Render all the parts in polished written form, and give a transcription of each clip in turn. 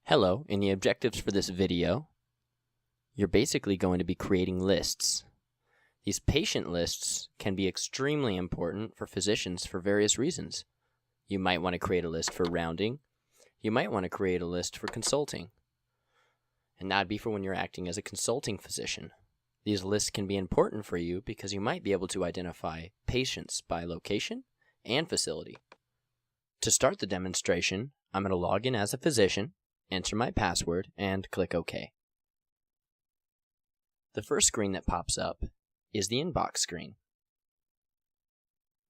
Hello, in the objectives for this video, you're basically going to be creating lists. These patient lists can be extremely important for physicians for various reasons. You might want to create a list for rounding. You might want to create a list for consulting. And that'd be for when you're acting as a consulting physician. These lists can be important for you because you might be able to identify patients by location and facility. To start the demonstration, I'm going to log in as a physician, enter my password, and click OK. The first screen that pops up is the inbox screen.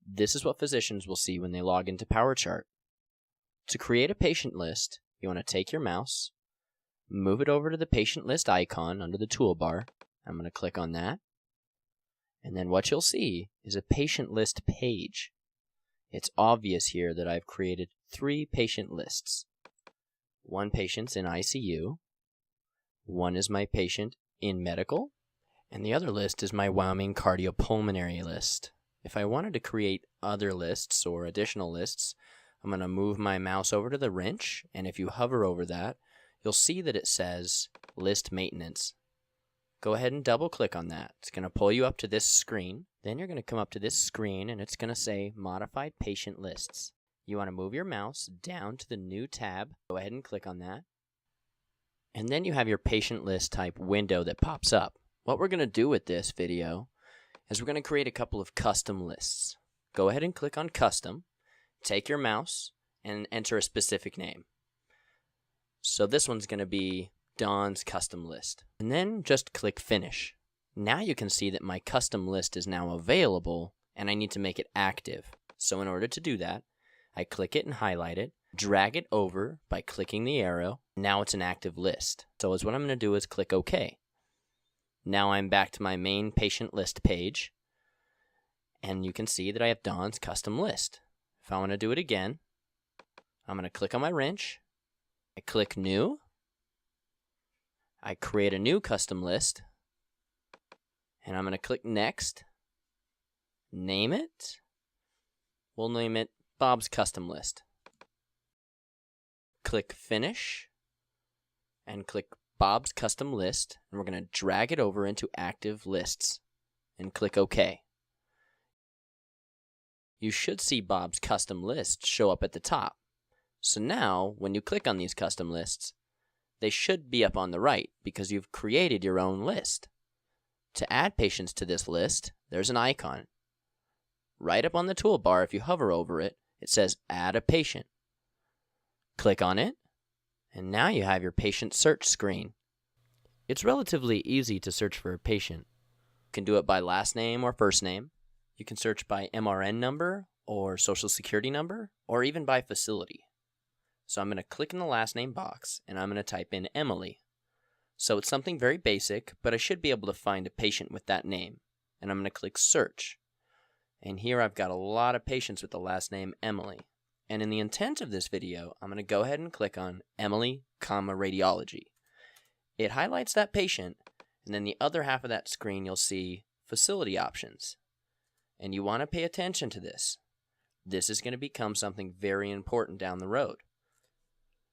This is what physicians will see when they log into PowerChart. To create a patient list, you want to take your mouse, move it over to the patient list icon under the toolbar. I'm going to click on that. And then what you'll see is a patient list page. It's obvious here that I've created 3 patient lists. One patient's in ICU, one is my patient in medical, and the other list is my Wyoming cardiopulmonary list. If I wanted to create other lists or additional lists, I'm going to move my mouse over to the wrench, and if you hover over that, you'll see that it says List Maintenance. Go ahead and double click on that. It's going to pull you up to this screen. Then you're going to come up to this screen and it's going to say Modified Patient Lists. You want to move your mouse down to the new tab. Go ahead and click on that. And then you have your patient list type window that pops up. What we're going to do with this video is we're going to create a couple of custom lists. Go ahead and click on Custom. Take your mouse and enter a specific name. So this one's going to be Don's custom list. And then just click Finish. Now you can see that my custom list is now available and I need to make it active. So in order to do that, I click it and highlight it, drag it over by clicking the arrow. Now it's an active list. So what I'm going to do is click OK. Now I'm back to my main patient list page and you can see that I have Don's custom list. If I want to do it again, I'm going to click on my wrench, I click New, I create a new custom list, and I'm going to click Next, name it, we'll name it Bob's Custom List. Click Finish, and click Bob's Custom List, and we're going to drag it over into Active Lists, and click OK. You should see Bob's Custom List show up at the top. So now, when you click on these custom lists, they should be up on the right because you've created your own list. To add patients to this list, there's an icon. Right up on the toolbar, if you hover over it, it says Add a Patient. Click on it, and now you have your patient search screen. It's relatively easy to search for a patient. You can do it by last name or first name. You can search by MRN number or social security number, or even by facility. So I'm going to click in the last name box and I'm going to type in Emily. So it's something very basic, but I should be able to find a patient with that name. And I'm going to click Search. And here I've got a lot of patients with the last name Emily. And in the intent of this video, I'm going to go ahead and click on Emily, radiology. It highlights that patient, and then the other half of that screen you'll see facility options. And you want to pay attention to this. This is going to become something very important down the road.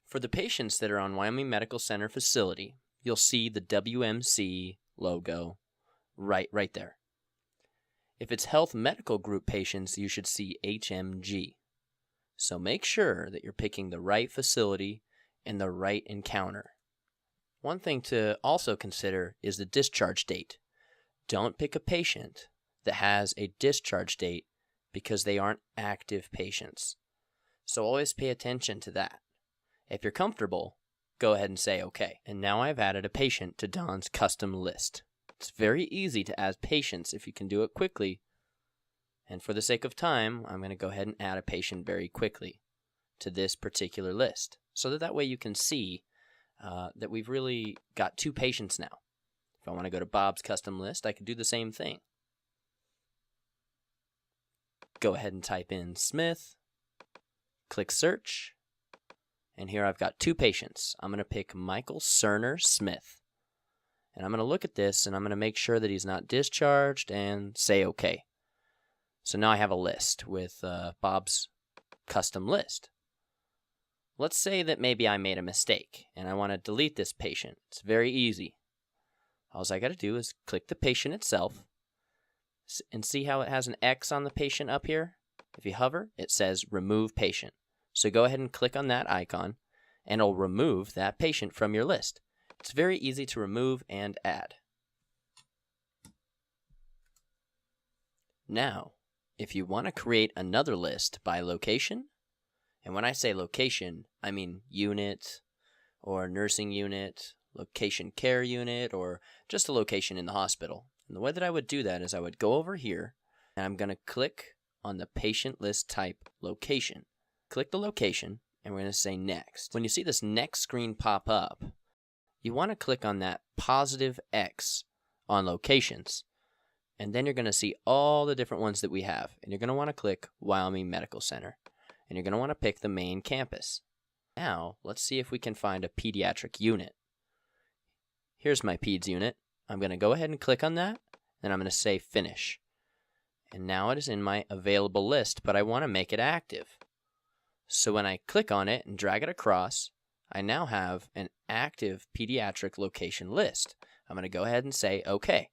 For the patients that are on Wyoming Medical Center facility, you'll see the WMC logo right there. If it's Health Medical Group patients, you should see HMG. So make sure that you're picking the right facility and the right encounter. One thing to also consider is the discharge date. Don't pick a patient that has a discharge date because they aren't active patients. So always pay attention to that. If you're comfortable, go ahead and say OK. And now I've added a patient to Don's custom list. It's very easy to add patients if you can do it quickly. And for the sake of time, I'm going to go ahead and add a patient very quickly to this particular list. So that way you can see that we've really got 2 patients now. If I want to go to Bob's custom list, I could do the same thing. Go ahead and type in Smith, click Search, and here I've got 2 patients. I'm going to pick Michael Cerner Smith. And I'm going to look at this and I'm going to make sure that he's not discharged and say OK. So now I have a list with Bob's custom list. Let's say that maybe I made a mistake and I want to delete this patient. It's very easy. All I got to do is click the patient itself and see how it has an X on the patient up here? If you hover, it says remove patient. So go ahead and click on that icon and it'll remove that patient from your list. It's very easy to remove and add. Now, if you want to create another list by location, and when I say location, I mean unit or nursing unit, location care unit, or just a location in the hospital. And the way that I would do that is I would go over here and I'm going to click on the patient list type location. Click the location and we're going to say next. When you see this next screen pop up, you want to click on that positive X on locations. And then you're going to see all the different ones that we have. And you're going to want to click Wyoming Medical Center. And you're going to want to pick the main campus. Now, let's see if we can find a pediatric unit. Here's my peds unit. I'm going to go ahead and click on that. Then I'm going to say finish. And now it is in my available list, but I want to make it active. So when I click on it and drag it across, I now have an active pediatric location list. I'm going to go ahead and say OK.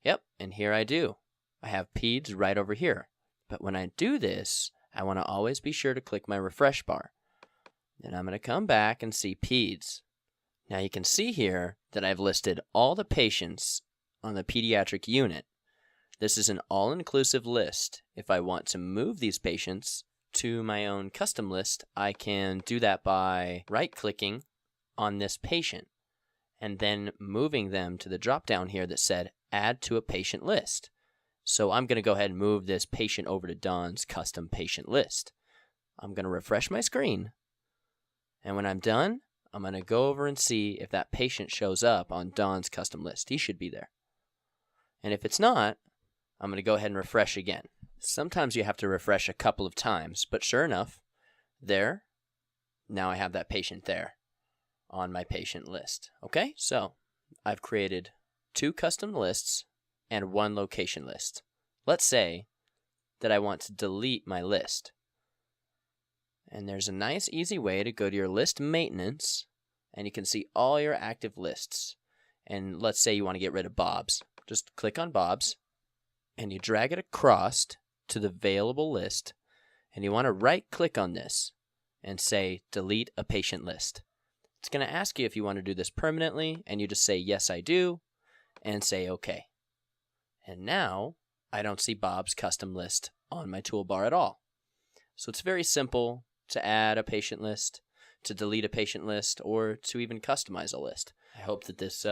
Yep, and here I do. I have peds right over here. But when I do this, I want to always be sure to click my refresh bar. Then I'm going to come back and see peds. Now you can see here that I've listed all the patients on the pediatric unit. This is an all-inclusive list. If I want to move these patients to my own custom list, I can do that by right-clicking on this patient and then moving them to the drop-down here that said Add to a Patient List. So I'm going to go ahead and move this patient over to Don's custom patient list. I'm going to refresh my screen, and when I'm done, I'm going to go over and see if that patient shows up on Don's custom list. He should be there. And if it's not, I'm going to go ahead and refresh again. Sometimes you have to refresh a couple of times, but sure enough, there, now I have that patient there on my patient list. Okay, so I've created 2 custom lists and 1 location list. Let's say that I want to delete my list. And there's a nice easy way to go to your list maintenance and you can see all your active lists. And let's say you want to get rid of Bob's. Just click on Bob's and you drag it across to the available list and you want to right click on this and say delete a patient list. It's going to ask you if you want to do this permanently and you just say yes I do and say OK. And now I don't see Bob's custom list on my toolbar at all. So it's very simple to add a patient list, to delete a patient list, or to even customize a list. I hope that this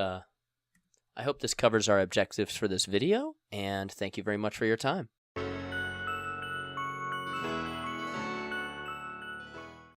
covers our objectives for this video, and thank you very much for your time.